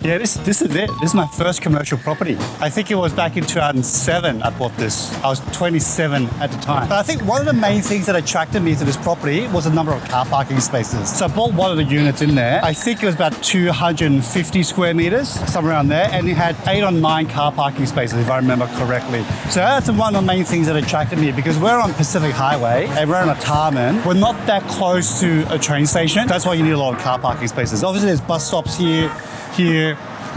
Yeah, this is it. This is my first commercial property. I think it was back in 2007 I bought this. I was 27 at the time. But I think one of the main things that attracted me to this property was the number of car parking spaces. So I bought one of the units in there. I think it was about 250 square meters, somewhere around there, and it had 8 or 9 car parking spaces, if I remember correctly. So that's one of the main things that attracted me, because we're on Pacific Highway and we're on a Tarman. We're not that close to a train station. That's why you need a lot of car parking spaces. Obviously, there's bus stops here,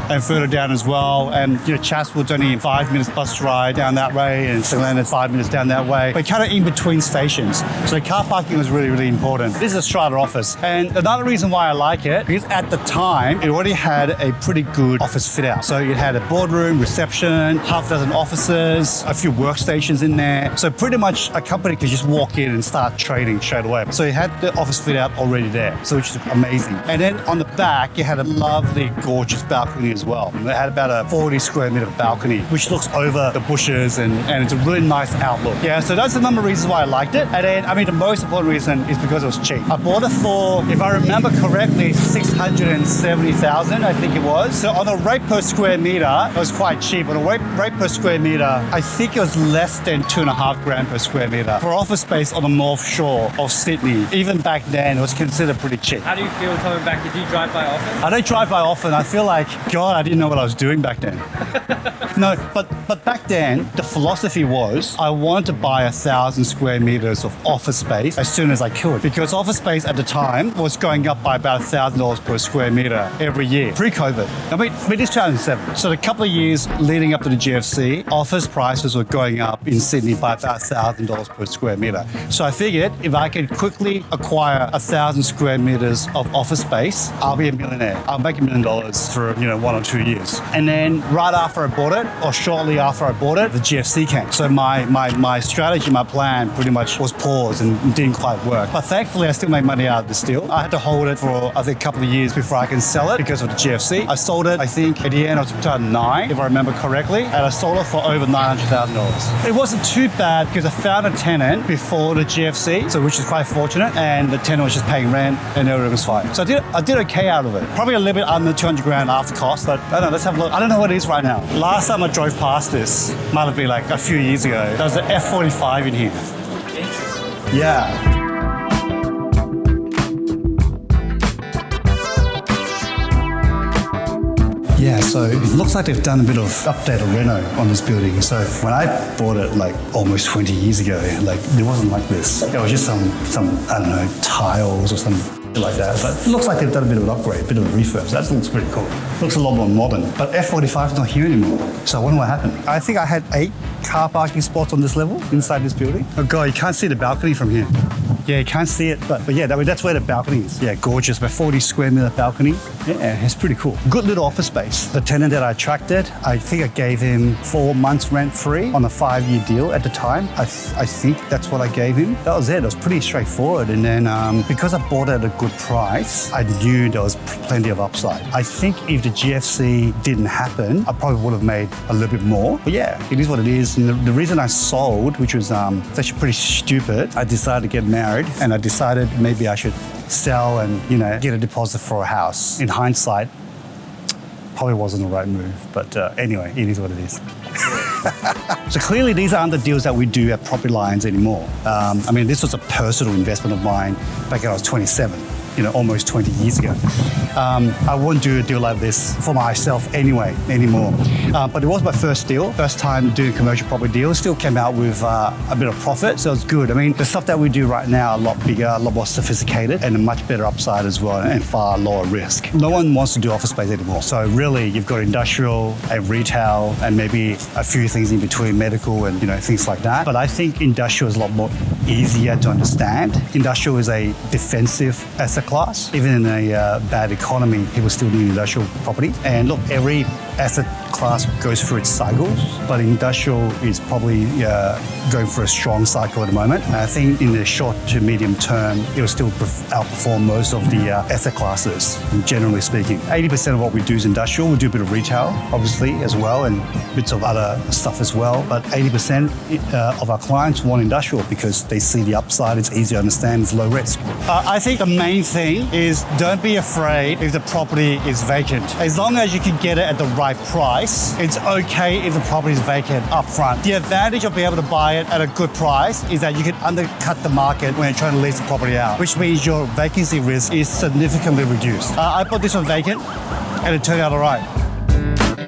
and further down as well. And Chatswood's only 5 minutes bus ride down that way, and St. Leonard's 5 minutes down that way. But kind of in between stations. So the car parking was really, really important. This is a strata office. And another reason why I like it, because at the time, it already had a pretty good office fit out. So it had a boardroom, reception, half a dozen offices, a few workstations in there. So pretty much a company could just walk in and start trading straight away. So it had the office fit out already there, so which is amazing. And then on the back, it had a lovely, gorgeous balcony as well. It had about a 40 square meter balcony, which looks over the bushes, and it's a really nice outlook. Yeah, so that's the number of reasons why I liked it. And then, the most important reason is because it was cheap. I bought it for, if I remember correctly, 670,000, I think it was. So on a rate per square meter, it was quite cheap. On a rate per square meter, I think it was less than $2,500 per square meter for office space on the North Shore of Sydney. Even back then, it was considered pretty cheap. How do you feel coming back? Did you drive by often? I don't drive by often. I feel like, God, I didn't know what I was doing back then. No, but back then, the philosophy was I wanted to buy 1,000 square meters of office space as soon as I could, because office space at the time was going up by about $1,000 per square meter every year, pre-COVID. This is 2007. So the couple of years leading up to the GFC, office prices were going up in Sydney by about $1,000 per square meter. So I figured if I could quickly acquire 1,000 square meters of office space, I'll be a millionaire. I'll make $1 million for 1 or 2 years. And then right after I bought it, or shortly after I bought it, the GFC came. So my strategy, my plan pretty much was paused and didn't quite work. But thankfully, I still made money out of this deal. I had to hold it for, I think, a couple of years before I can sell it because of the GFC. I sold it, I think, at the end of 2009, if I remember correctly, and I sold it for over $900,000. It wasn't too bad because I found a tenant before the GFC, so which is quite fortunate, and the tenant was just paying rent and everything was fine. So I did okay out of it. Probably a little bit under $200,000 after cost, but I don't know, let's have a look. I don't know what it is right now. Last time I drove past this, might have been like a few years ago. There was an F45 in here. Interesting. Yeah. Yeah, so it looks like they've done a bit of update or reno on this building. So when I bought it like almost 20 years ago, like it wasn't like this. It was just some I don't know, tiles or something like that. But it looks like they've done a bit of an upgrade, a bit of a refurb. So that looks pretty cool. Looks a lot more modern. But F45 is not here anymore. So I wonder what happened. I think I had 8 car parking spots on this level inside this building. Oh God, you can't see the balcony from here. Yeah, you can't see it, but yeah, that's where the balcony is. Yeah, gorgeous, about 40 square meter balcony. Yeah, it's pretty cool. Good little office space. The tenant that I attracted, I think I gave him 4 months rent free on a 5-year deal at the time. I think that's what I gave him. That was it. It was pretty straightforward. And then because I bought it at a good price, I knew there was plenty of upside. I think if the GFC didn't happen, I probably would have made a little bit more. But yeah, it is what it is. And the reason I sold, which was it's actually pretty stupid, I decided to get married. And I decided maybe I should sell and, get a deposit for a house. In hindsight, probably wasn't the right move. But anyway, it is what it is. So clearly these aren't the deals that we do at Property Lines anymore. This was a personal investment of mine back when I was 27. Almost 20 years ago. I wouldn't do a deal like this for myself anymore. But it was my first deal, first time doing commercial property deals. Still came out with a bit of profit, so it's good. The stuff that we do right now are a lot bigger, a lot more sophisticated, and a much better upside as well, and far lower risk. No one wants to do office space anymore. So really, you've got industrial and retail, and maybe a few things in between, medical and things like that. But I think industrial is a lot more easier to understand. Industrial is a defensive asset class. Even in a bad economy, people still need industrial property. And look, every asset class goes through its cycles, but industrial is probably going for a strong cycle at the moment. And I think in the short to medium term, it will still outperform most of the asset classes, generally speaking. 80% of what we do is industrial. We do a bit of retail, obviously, as well, and bits of other stuff as well. But 80% of our clients want industrial because they see the upside, it's easy to understand, it's low risk. I think the main thing is don't be afraid if the property is vacant. As long as you can get it at the right price, it's okay if the property is vacant up front. The advantage of being able to buy it at a good price is that you can undercut the market when you're trying to lease the property out, which means your vacancy risk is significantly reduced. I put this one vacant and it turned out all right.